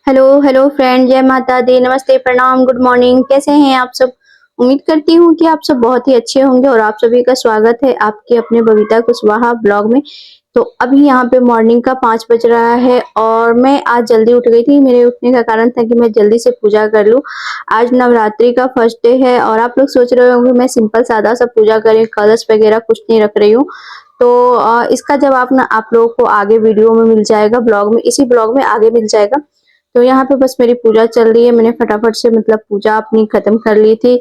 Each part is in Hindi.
हेलो हेलो फ्रेंड, जय माता दी, नमस्ते, प्रणाम, गुड मॉर्निंग। कैसे हैं आप सब? उम्मीद करती हूँ कि आप सब बहुत ही अच्छे होंगे और आप सभी का स्वागत है आपके अपने बबीता कुशवाहा ब्लॉग में। तो अभी यहाँ पे मॉर्निंग का 5 बज रहा है और मैं आज जल्दी उठ गई थी। मेरे उठने का कारण था कि मैं जल्दी से पूजा कर लूँ। आज नवरात्रि का फर्स्ट डे है और आप लोग सोच रहे होंगे मैं सिंपल सादा सा पूजा करें, कलश वगैरह कुछ नहीं रख रही हूँ। तो इसका जवाब ना आप लोगों को आगे वीडियो में मिल जाएगा, ब्लॉग में, इसी ब्लॉग में आगे मिल जाएगा। तो यहाँ पे बस मेरी पूजा चल रही है। मैंने फटाफट से मतलब पूजा अपनी खत्म कर ली थी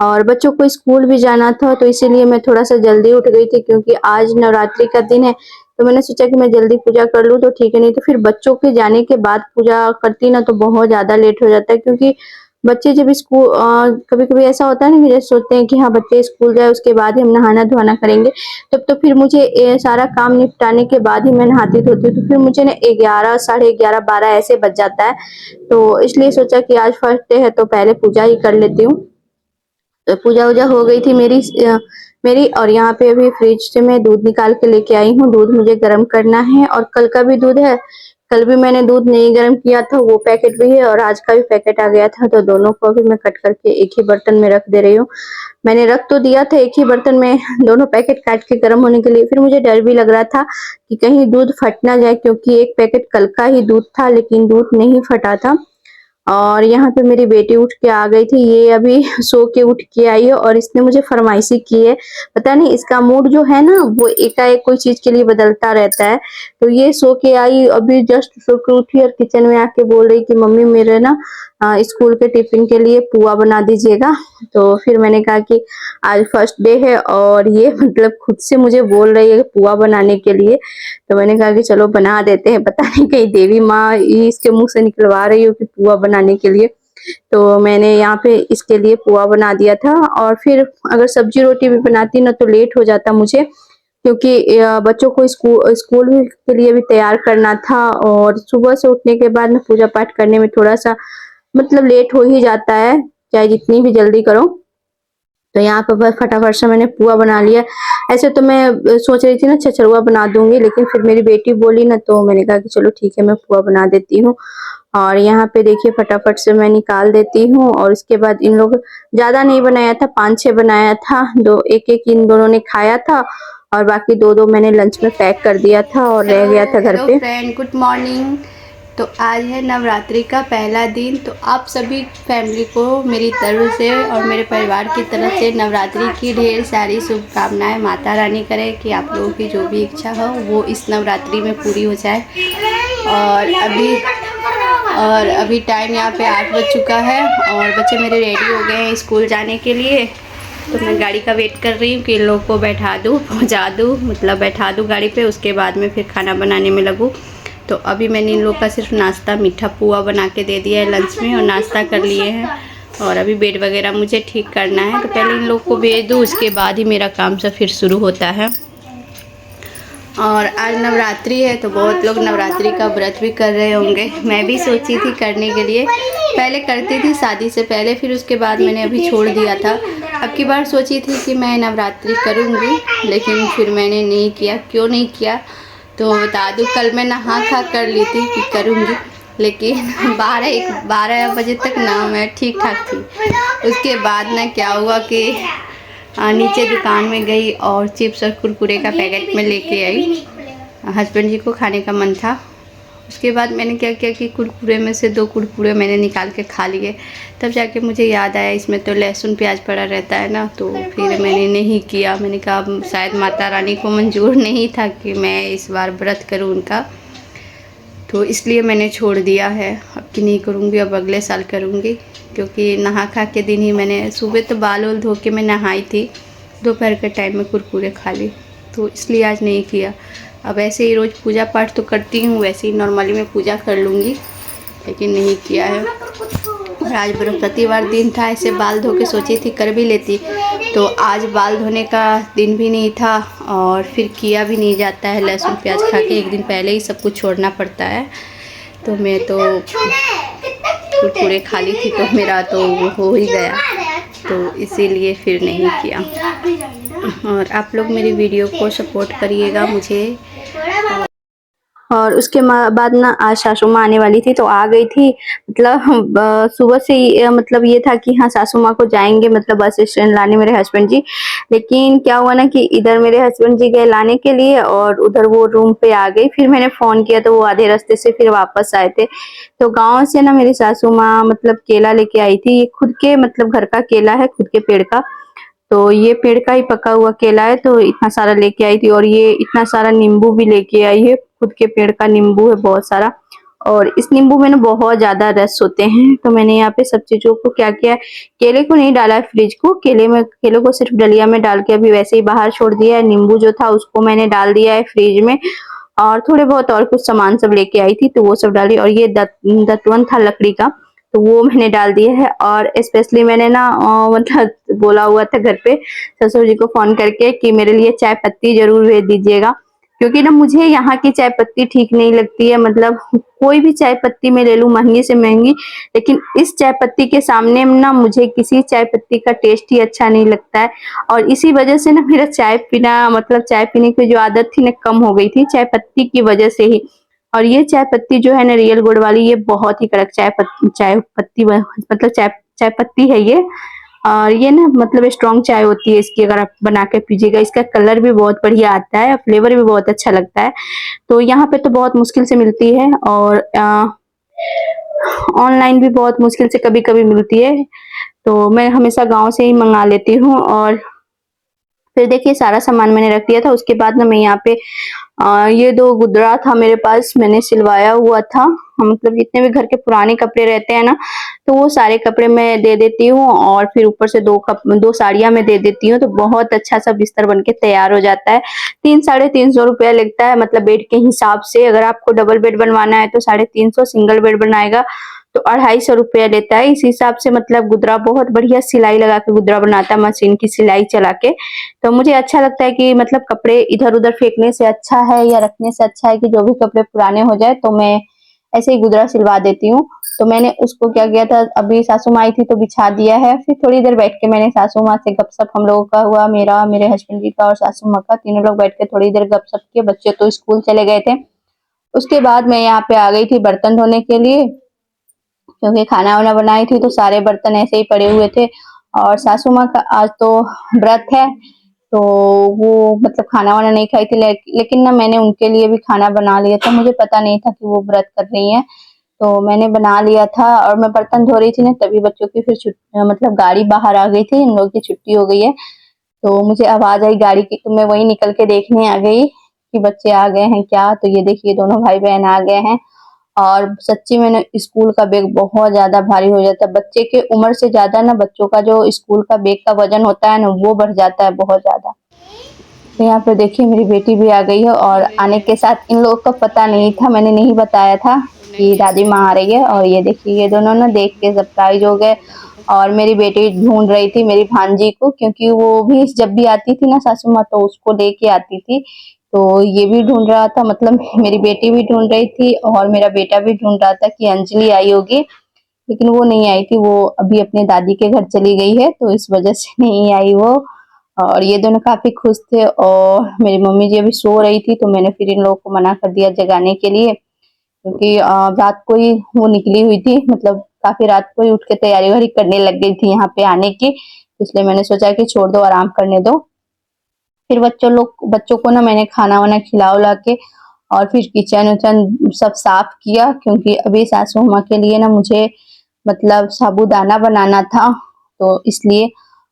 और बच्चों को स्कूल भी जाना था, तो इसीलिए मैं थोड़ा सा जल्दी उठ गई थी क्योंकि आज नवरात्रि का दिन है। तो मैंने सोचा कि मैं जल्दी पूजा कर लूँ तो ठीक है, नहीं तो फिर बच्चों के जाने के बाद पूजा करती ना तो बहुत ज्यादा लेट हो जाता है। क्योंकि बच्चे जब स्कूल कभी कभी ऐसा होता है ना कि जैसे सोचते हैं कि हाँ बच्चे स्कूल जाए उसके बाद ही हम नहाना धोना करेंगे। तब तो फिर मुझे सारा काम निपटाने के बाद ही मैं नहाती धोती हूँ, तो फिर मुझे ना 11, साढ़े 11, 12 ऐसे बज जाता है। तो इसलिए सोचा कि आज फर्स्ट डे है तो पहले पूजा ही कर लेती हूँ। तो पूजा वूजा हो गई थी मेरी। और यहाँ पे अभी फ्रिज से मैं दूध निकाल के लेके आई हूँ। दूध मुझे गर्म करना है और कल का भी दूध है। कल भी मैंने दूध नहीं गर्म किया था, वो पैकेट भी है और आज का भी पैकेट आ गया था, तो दोनों को भी मैं कट करके एक ही बर्तन में रख दे रही हूँ। मैंने रख तो दिया था एक ही बर्तन में दोनों पैकेट काट के गर्म होने के लिए। फिर मुझे डर भी लग रहा था कि कहीं दूध फट ना जाए, क्योंकि एक पैकेट कल का ही दूध था लेकिन दूध नहीं फटा था। और यहाँ पे मेरी बेटी उठ के आ गई थी, ये अभी सो के उठ के आई है और इसने मुझे फरमाइशी की है। पता नहीं इसका मूड जो है ना वो एकाएक कोई चीज के लिए बदलता रहता है। तो ये सो के आई, अभी जस्ट सो के उठी और किचन में आके बोल रही कि मम्मी मेरे ना स्कूल के टिफिन के लिए पुआ बना दीजिएगा। तो फिर मैंने कहा कि आज फर्स्ट डे है और ये मतलब खुद से मुझे बोल रही है पुआ बनाने के लिए। तो मैंने कहा कि चलो बना देते हैं, पता नहीं कहीं देवी माँ इसके मुंह से निकलवा रही हो कि पुआ बनाने के लिए। तो मैंने यहाँ पे इसके लिए पुआ बना दिया था और फिर अगर सब्जी रोटी भी बनाती ना तो लेट हो जाता मुझे, क्योंकि बच्चों को स्कूल स्कूल के लिए भी तैयार करना था और सुबह से उठने के बाद ना पूजा पाठ करने में थोड़ा सा मतलब लेट हो ही जाता है, चाहे जितनी भी जल्दी करो। तो यहाँ पर बस फटाफट से मैंने पुआ बना लिया। ऐसे तो मैं सोच रही थी ना छछरुआ बना दूंगी, लेकिन फिर मेरी बेटी बोली ना तो मैंने कहा कि चलो ठीक है मैं पुआ बना देती हूँ। और यहाँ पे देखिए फटाफट से मैं निकाल देती हूँ और उसके बाद इन लोग ज्यादा नहीं बनाया था, 5-6 बनाया था, दो एक एक इन दोनों ने खाया था और बाकी दो दो मैंने लंच में पैक कर दिया था और रह गया था घर हेलो पे। Friend, good morning. तो आज है नवरात्रि का पहला दिन। तो आप सभी फैमिली को मेरी तरफ से और मेरे परिवार की तरफ से नवरात्रि की ढेर सारी शुभकामनाएं। माता रानी करे कि आप लोगों की जो भी इच्छा हो वो इस नवरात्रि में पूरी हो जाए। और अभी टाइम यहाँ पे 8 बज चुका है और बच्चे मेरे रेडी हो गए हैं स्कूल जाने के लिए। तो मैं गाड़ी का वेट कर रही हूँ कि इन लोग को बैठा दूँ, पहुँचा दूँ, मतलब बैठा दूँ गाड़ी पे, उसके बाद में फिर खाना बनाने में लगूँ। तो अभी मैंने इन लोग का सिर्फ नाश्ता मीठा पुआ बना के दे दिया है लंच में और नाश्ता कर लिए हैं। और अभी बेड वगैरह मुझे ठीक करना है, तो पहले इन लोग को भेज दूँ, उसके बाद ही मेरा काम सब फिर शुरू होता है। और आज नवरात्रि है तो बहुत लोग नवरात्रि का व्रत भी कर रहे होंगे। मैं भी सोची थी करने के लिए, पहले करती थी शादी से पहले, फिर उसके बाद मैंने अभी छोड़ दिया था। अब की बार सोची थी कि मैं नवरात्रि करूँगी, लेकिन फिर मैंने नहीं किया। क्यों नहीं किया तो बता दूँ, कल मैं नहा खा कर ली थी कि करूँगी, लेकिन 12 बजे तक ना मैं ठीक ठाक थी। उसके बाद ना क्या हुआ कि नीचे दुकान में गई और चिप्स और कुरकुरे का पैकेट में लेके आई। हस्बैंड जी को खाने का मन था। उसके बाद मैंने क्या किया कि कुरकुरे में से 2 कुरकुरे मैंने निकाल के खा लिए। तब जाके मुझे याद आया इसमें तो लहसुन प्याज पड़ा रहता है ना, तो फिर मैंने नहीं किया। मैंने कहा शायद माता रानी को मंजूर नहीं था कि मैं इस बार व्रत करूँ उनका, तो इसलिए मैंने छोड़ दिया है। अब कि नहीं करूँगी, अब अगले साल करूँगी। क्योंकि नहा खा के दिन ही मैंने सुबह तो बाल वाल धो के मैं नहाई थी, दोपहर के टाइम में कुरकुरे खा ली, तो इसलिए आज नहीं किया। अब ऐसे ही रोज़ पूजा पाठ तो करती हूँ, वैसे ही नॉर्मली मैं पूजा कर लूँगी, लेकिन नहीं किया है। और आज बृहस्पतिवार दिन था, ऐसे बाल धो के सोची थी कर भी लेती, तो आज बाल धोने का दिन भी नहीं था और फिर किया भी नहीं जाता है। लहसुन प्याज खा के एक दिन पहले ही सब कुछ छोड़ना पड़ता है। तो मैं तो कुरकुरे खा ली थी तो मेरा तो वो हो ही गया, तो इसीलिए फिर नहीं किया। और आप लोग मेरी वीडियो को सपोर्ट करिएगा मुझे। और उसके बाद ना आज सासू माँ आने वाली थी तो आ गई थी। मतलब सुबह से ही मतलब ये था कि हाँ सासू माँ को जाएंगे मतलब बस स्टैंड लाने मेरे हस्बैंड जी। लेकिन क्या हुआ ना कि इधर मेरे हस्बैंड जी गए लाने के लिए और उधर वो रूम पे आ गई। फिर मैंने फोन किया तो वो आधे रास्ते से फिर वापस आए थे। तो गाँव से ना मेरी सासू माँ मतलब केला लेके आई थी। ये खुद के मतलब घर का केला है, खुद के पेड़ का। तो ये पेड़ का ही पका हुआ केला है तो इतना सारा लेके आई थी। और ये इतना सारा नींबू भी लेके आई है, खुद के पेड़ का नींबू है बहुत सारा। और इस नींबू में ना बहुत ज्यादा रस होते हैं। तो मैंने यहाँ पे सब चीजों को क्या किया है, केले को नहीं डाला है फ्रिज को, केले को सिर्फ डलिया में डाल के अभी वैसे ही बाहर छोड़ दिया है। नींबू जो था उसको मैंने डाल दिया है फ्रिज में। और थोड़े बहुत और कुछ सामान सब लेके आई थी तो वो सब डाली। और ये दतवन था लकड़ी का तो वो मैंने डाल दिया है। और स्पेशली मैंने ना मतलब बोला हुआ था घर पे ससुर जी को फोन करके कि मेरे लिए चाय पत्ती जरूर भेज दीजिएगा। क्योंकि ना मुझे यहाँ की चाय पत्ती ठीक नहीं लगती है। मतलब कोई भी चाय पत्ती मैं ले लूं महंगी से महंगी, लेकिन इस चाय पत्ती के सामने ना मुझे किसी चाय पत्ती का टेस्ट ही अच्छा नहीं लगता है। और इसी वजह से ना मेरा चाय पीना मतलब चाय पीने की जो आदत थी ना कम हो गई थी चाय पत्ती की वजह से ही। और ये चाय पत्ती जो है ना रियल गुड़ वाली, ये बहुत ही कड़क मतलब चाय पत्ती है ये। और ये ना मतलब स्ट्रॉन्ग चाय होती है इसकी, अगर आप बना के पीजिएगा। इसका कलर भी बहुत बढ़िया आता है, फ्लेवर भी बहुत अच्छा लगता है। तो यहाँ पे तो बहुत मुश्किल से मिलती है और ऑनलाइन भी बहुत मुश्किल से कभी कभी मिलती है। तो मैं हमेशा गांव से ही मंगा लेती हूँ। और फिर देखिए सारा सामान मैंने रख दिया था। उसके बाद ना मैं यहाँ पे ये 2 गुदरा था मेरे पास, मैंने सिलवाया हुआ था। मतलब जितने भी घर के पुराने कपड़े रहते हैं ना तो वो सारे कपड़े मैं दे देती हूँ। और फिर ऊपर से 2 साड़ियां मैं दे देती हूँ तो बहुत अच्छा सा बिस्तर बन के तैयार हो जाता है। 300-350 रुपया लगता है मतलब बेड के हिसाब से। अगर आपको डबल बेड बनवाना है तो 350, सिंगल बेड बनाएगा तो 250 रुपया लेता है। इस हिसाब से मतलब गुदरा बहुत बढ़िया सिलाई लगा के गुदरा बनाता है, मशीन की सिलाई चला के। तो मुझे अच्छा लगता है कि मतलब कपड़े इधर उधर फेंकने से अच्छा है या रखने से अच्छा है कि जो भी कपड़े पुराने हो जाए तो मैं ऐसे ही गुदरा सिलवा देती हूँ। तो मैंने उसको क्या किया था, अभी सासू माँ आई थी तो बिछा दिया है। फिर थोड़ी देर बैठ के मैंने सासू माँ से गपशप हम लोगों का हुआ, मेरा, मेरे हस्बैंड जी का और सासू माँ का, तीनों लोग बैठ के थोड़ी देर गपशप किए। बच्चे तो स्कूल चले गए थे। उसके बाद मैं यहाँ पे आ गई थी बर्तन धोने के लिए, क्योंकि खाना वाना बनाई थी तो सारे बर्तन ऐसे ही पड़े हुए थे। और सासू माँ का आज तो व्रत है तो वो मतलब खाना वाना नहीं खाई थी। लेकिन ना मैंने उनके लिए भी खाना बना लिया था, मुझे पता नहीं था कि वो व्रत कर रही हैं तो मैंने बना लिया था। और मैं बर्तन धो रही थी ना तभी बच्चों की फिर मतलब गाड़ी बाहर आ गई थी, इन लोगों की छुट्टी हो गई है। तो मुझे आवाज आई गाड़ी की तो मैं वही निकल के देखने आ गई कि बच्चे आ गए हैं क्या। तो ये देखिए दोनों भाई बहन आ गए हैं। और सच्ची में ना स्कूल का बैग बहुत ज्यादा भारी हो जाता है। बच्चे के उम्र से ज्यादा ना बच्चों का जो स्कूल का बैग का वजन होता है ना वो बढ़ जाता है बहुत ज्यादा। तो यहाँ पे देखिए मेरी बेटी भी आ गई है। और आने के साथ इन लोगों का पता नहीं था, मैंने नहीं बताया था कि दादी माँ आ रही है। और ये देखिए ये दोनों ना देख के सरप्राइज हो गए। और मेरी बेटी ढूंढ रही थी मेरी भांजी को, क्योंकि वो भी जब भी आती थी ना सासू माँ तो उसको लेके आती थी। तो ये भी ढूंढ रहा था, मतलब मेरी बेटी भी ढूंढ रही थी और मेरा बेटा भी ढूंढ रहा था कि अंजलि आई होगी। लेकिन वो नहीं आई थी, वो अभी अपने दादी के घर चली गई है तो इस वजह से नहीं आई वो। और ये दोनों काफी खुश थे। और मेरी मम्मी जी अभी सो रही थी तो मैंने फिर इन लोगों को मना कर दिया जगाने के लिए, क्योंकि रात को ही वो निकली हुई थी, मतलब काफी रात को ही उठ के तैयारी वारी करने लग गई थी यहाँ पे आने की। इसलिए मैंने सोचा कि छोड़ दो, आराम करने दो। फिर बच्चों को ना मैंने खाना वाना खिला उला के और फिर किचन उचन सब साफ किया, क्योंकि अभी सासू माँ के लिए ना मुझे मतलब साबूदाना बनाना था तो इसलिए।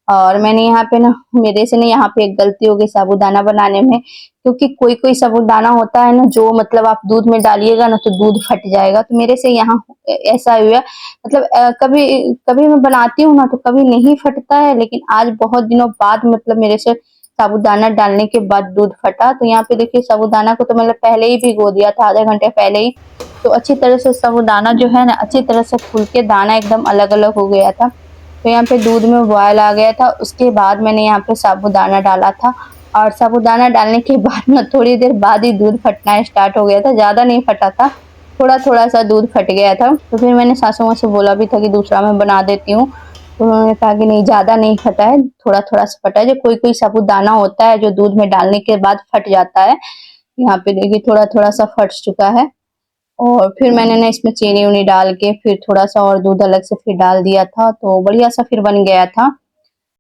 और मैंने यहाँ पे ना मेरे से ना यहाँ पे एक गलती हो गई साबूदाना बनाने में, क्योंकि कोई कोई साबूदाना होता है ना जो मतलब आप दूध में डालिएगा ना तो दूध फट जाएगा। तो मेरे से यहाँ ऐसा हुआ, मतलब कभी कभी मैं बनाती हूँ ना तो कभी नहीं फटता है, लेकिन आज बहुत दिनों बाद मतलब मेरे से साबूदाना डालने के बाद दूध फटा। तो यहाँ पे देखिए साबूदाना को तो मैंने पहले ही भिगो दिया था, आधे घंटे पहले ही। तो अच्छी तरह से साबूदाना जो है ना अच्छी तरह से फूल के दाना एकदम अलग अलग हो गया था। तो यहाँ पे दूध में बॉयल आ गया था। उसके बाद मैंने यहाँ पे साबूदाना डाला था। और साबूदाना डालने के बाद ना थोड़ी देर बाद ही दूध फटना स्टार्ट हो गया था, ज्यादा नहीं फटा था, थोड़ा थोड़ा सा दूध फट गया था। तो फिर मैंने सासू माँ से बोला भी था कि दूसरा मैं बना देती हूँ। तो उन्होंने कहा कि नहीं ज्यादा नहीं फटा है, थोड़ा थोड़ा सा फटा है। जो कोई कोई साबूदाना होता है जो दूध में डालने के बाद फट जाता है, यहाँ पे देखिए थोड़ा थोड़ा सा फट चुका है। और फिर मैंने ना इसमें चीनी उनी डाल के फिर थोड़ा सा और दूध अलग से फिर डाल दिया था, तो बढ़िया सा फिर बन गया था।